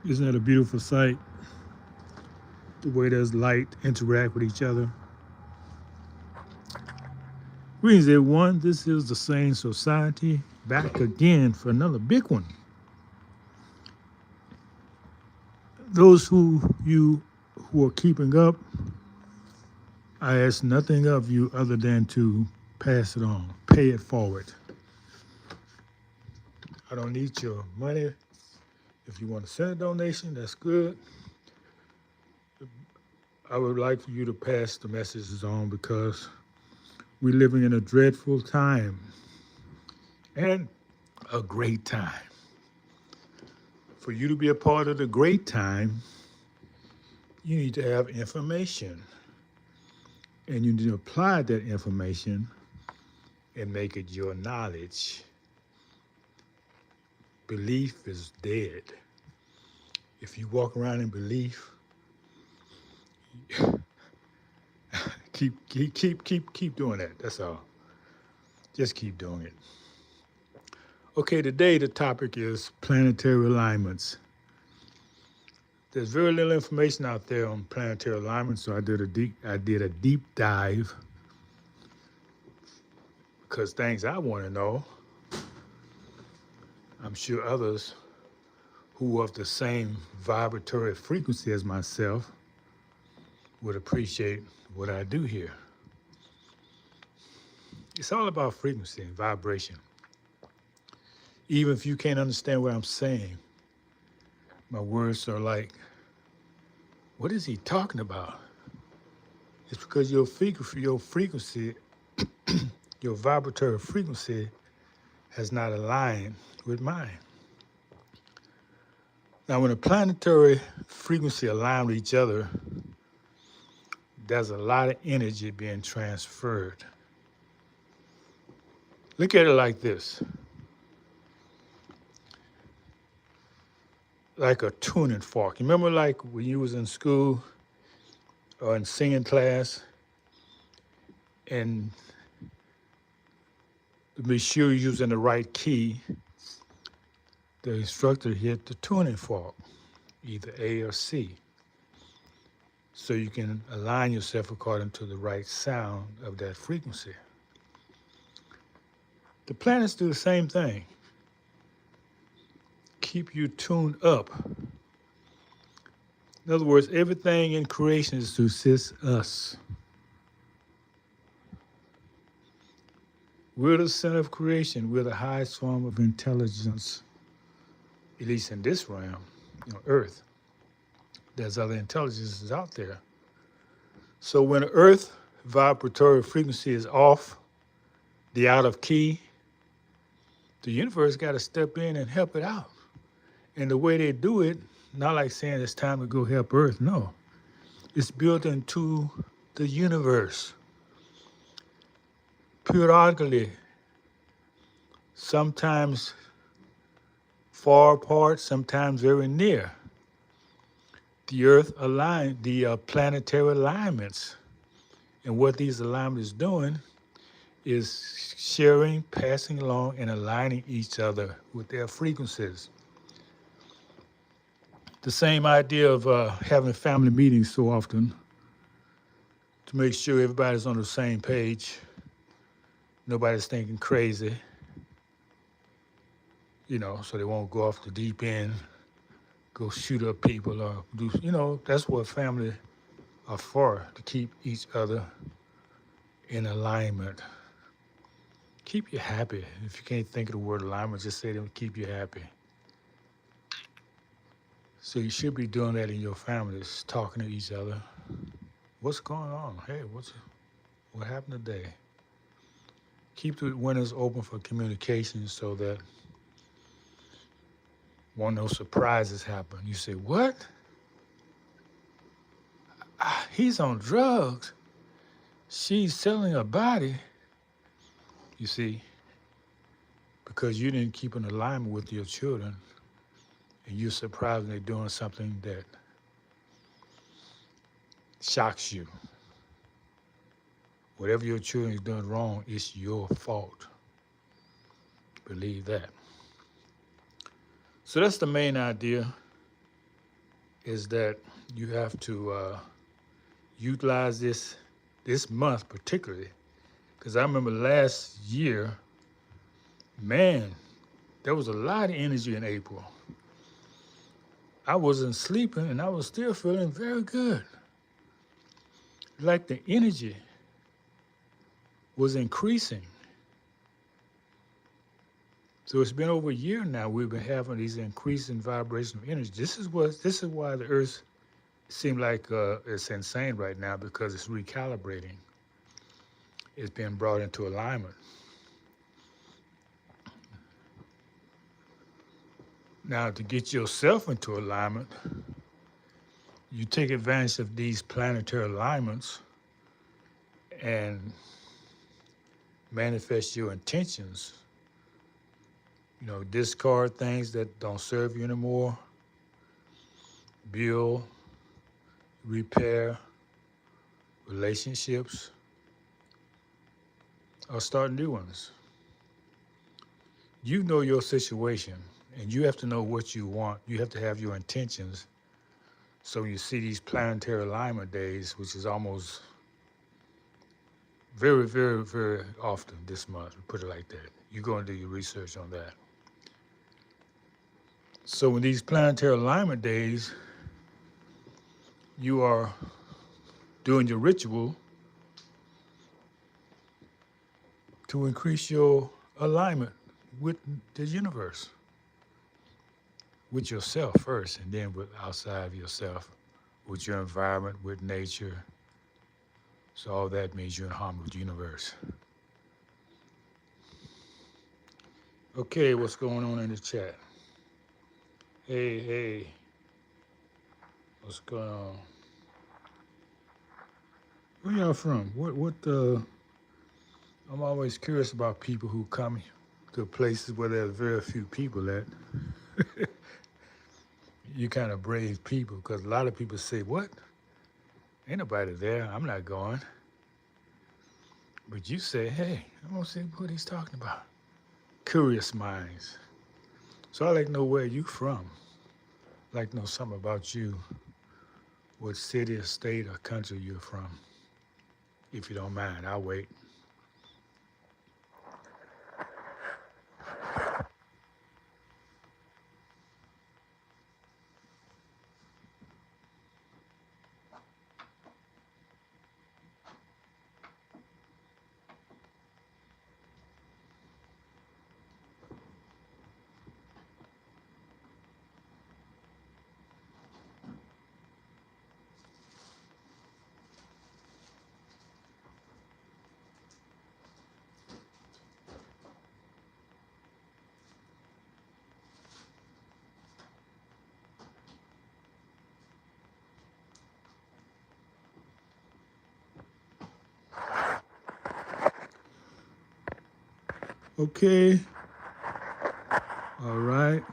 Isn't it a beautiful sight? The way does light interact with each other. Greetings, everyone. This is the Sane Society back again for another big one. Those who are keeping up, I ask nothing of you other than to pass it on, pay it forward. I don't need your money. If you want to send a donation, that's good. I would like for you to pass the messages on because we're living in a dreadful time and a great time. For you to be a part of the great time, you need to have information. And you need to apply that information and make it your knowledge. Belief is dead. If you walk around in belief, keep doing that. That's all. Just keep doing it. Okay, today the topic is planetary alignments. There's very little information out there on planetary alignments, so I did a deep dive because things I want to know. I'm sure others who are of the same vibratory frequency as myself would appreciate what I do here. It's all about frequency and vibration. Even if you can't understand what I'm saying, my words are like, what is he talking about? It's because your frequency, your vibratory frequency has not aligned with mine. Now, when a planetary frequency align with each other, there's a lot of energy being transferred. Look at it like this. Like a tuning fork. You remember like when you was in school or in singing class and to be sure you're using the right key, the instructor hit the tuning fork, either A or C. So you can align yourself according to the right sound of that frequency. The planets do the same thing. Keep you tuned up. In other words, everything in creation is to assist us. We're the center of creation. We're the highest form of intelligence, at least in this realm, Earth. There's other intelligences out there. So when Earth vibratory frequency is off, the out of key, the universe got to step in and help it out. And the way they do it, not like saying it's time to go help Earth, no. It's built into the universe. Periodically, sometimes far apart, sometimes very near. The Earth aligned, the planetary alignments. And what these alignments is doing is sharing, passing along, and aligning each other with their frequencies. The same idea of having family meetings so often to make sure everybody's on the same page, nobody's thinking crazy, so they won't go off the deep end, go shoot up people or do, that's what family are for, to keep each other in alignment. Keep you happy. If you can't think of the word alignment, just say them keep you happy. So you should be doing that in your families, talking to each other. What's going on? Hey, what happened today? Keep the windows open for communication so that when those surprises happen, you say, what? He's on drugs. She's selling her body. You see, because you didn't keep an alignment with your children, and you're surprised when they're doing something that shocks you. Whatever your children is doing wrong, it's your fault. Believe that. So that's the main idea. is that you have to utilize this month particularly, because I remember last year, man, there was a lot of energy in April. I wasn't sleeping and I was still feeling very good. Like the energy was increasing. So it's been over a year now we've been having these increasing vibrational energy. This is why the earth seems like it's insane right now, because it's recalibrating. It's being brought into alignment. Now, to get yourself into alignment, you take advantage of these planetary alignments and manifest your intentions. You know, discard things that don't serve you anymore, build, repair relationships, or start new ones. You know your situation, and you have to know what you want. You have to have your intentions. So you see these planetary alignment days, which is almost very, very, very often this month, put it like that. You're going to do your research on that. So when these planetary alignment days, you are doing your ritual to increase your alignment with the universe, with yourself first, and then with outside of yourself, with your environment, with nature. So all that means you're in harmony with the universe. Okay, what's going on in the chat? Hey, what's going on? Where y'all from? I'm always curious about people who come to places where there's very few people at. You kind of brave people, because a lot of people say, what? Ain't nobody there, I'm not going. But you say, hey, I want to see what he's talking about. Curious minds. So I like to know where you from. I'd like to know something about you. What city or state or country you're from. If you don't mind, I'll wait. Okay. All right.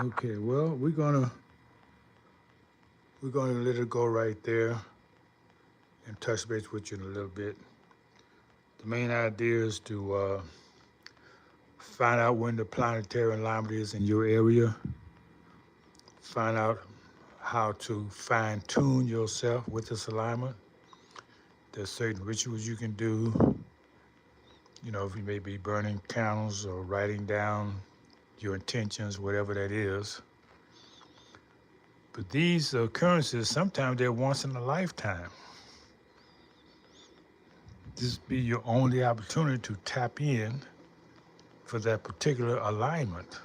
Okay, well, we're gonna let it go right there and touch base with you in a little bit. The main idea is to find out when the planetary alignment is in your area. Find out how to fine tune yourself with this alignment. There's certain rituals you can do. You know, if you may be burning candles or writing down your intentions, whatever that is. But these occurrences, sometimes they're once in a lifetime. This be your only opportunity to tap in for that particular alignment.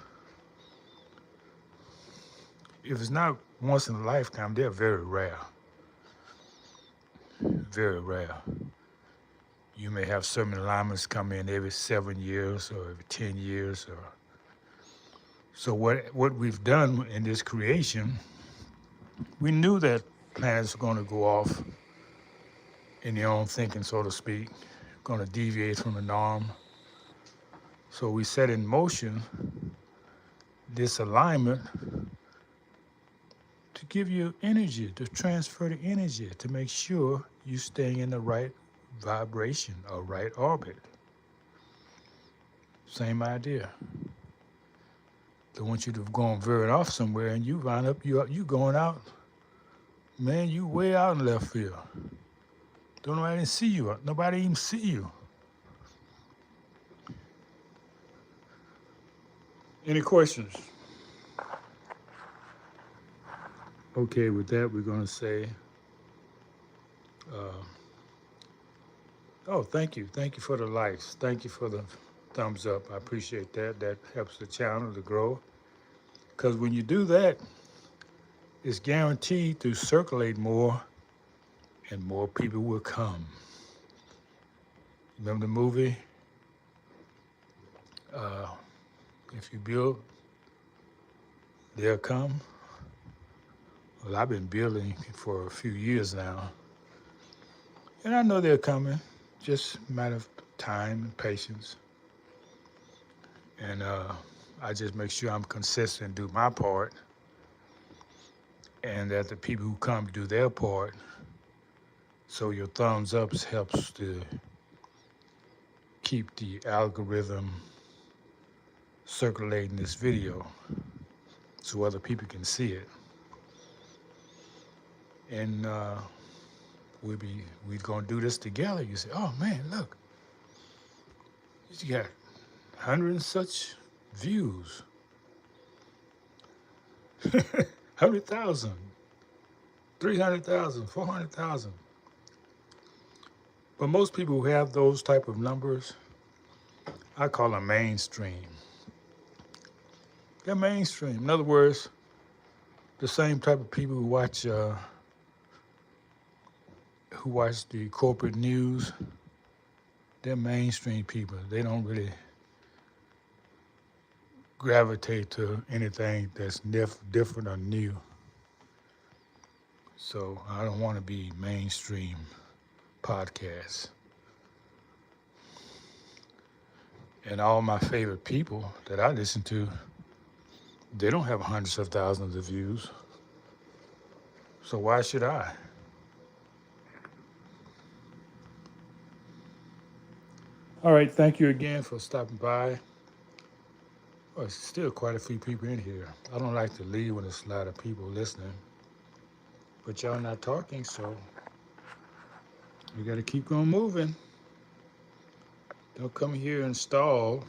If it's not once in a lifetime, they're very rare. Very rare. You may have certain alignments come in every 7 years or every 10 years. So what we've done in this creation, we knew that planets are going to go off in their own thinking, so to speak, going to deviate from the norm. So we set in motion this alignment to give you energy, to transfer the energy, to make sure you're staying in the right vibration or right orbit. Same idea. Don't want you to go and veer off somewhere and you wind up you going out, man, you way out in left field. Don't nobody see you. Nobody even see you. Any questions? Okay, with that, we're going to say, oh, thank you. Thank you for the likes. Thank you for the thumbs up. I appreciate that. That helps the channel to grow. Because when you do that, it's guaranteed to circulate more and more people will come. Remember the movie? If you build, they'll come. Well, I've been building for a few years now. And I know they're coming. Just a matter of time and patience. And I just make sure I'm consistent, do my part, and that the people who come do their part. So your thumbs ups helps to keep the algorithm circulating this video so other people can see it. And we're gonna do this together. You say, oh man, look, you got 100 and such views. 100,000, 300,000, 400,000. But most people who have those type of numbers, I call them mainstream. They're mainstream. In other words, the same type of people who watch the corporate news, they're mainstream people. They don't really gravitate to anything that's different or new. So I don't want to be mainstream podcasts. And all my favorite people that I listen to, they don't have hundreds of thousands of views. So why should I? All right, thank you again for stopping by. Oh, there's still quite a few people in here. I don't like to leave when there's a lot of people listening. But y'all not talking, so we got to keep on moving. Don't come here and stall.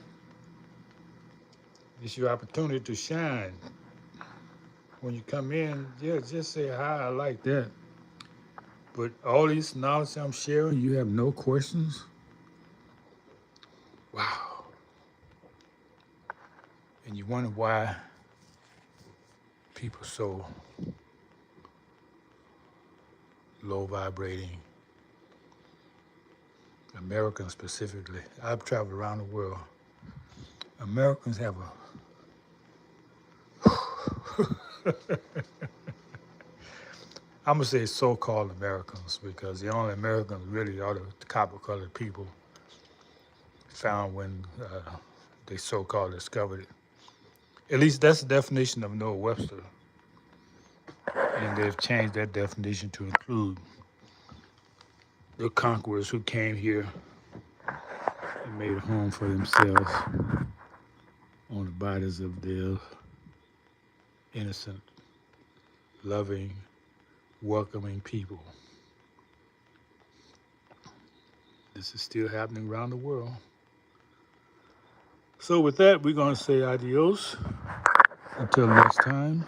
It's your opportunity to shine. When you come in, yeah, just say hi, I like that. But all this knowledge I'm sharing, you have no questions? Wow. And you wonder why people are so low vibrating. Americans specifically. I've traveled around the world. Americans have I'm gonna say so-called Americans because the only Americans really are the copper-colored people found when they so-called discovered it. At least that's the definition of Noah Webster. And they've changed that definition to include the conquerors who came here and made a home for themselves on the bodies of their innocent, loving, welcoming people. This is still happening around the world. So with that, we're going to say adios until next time.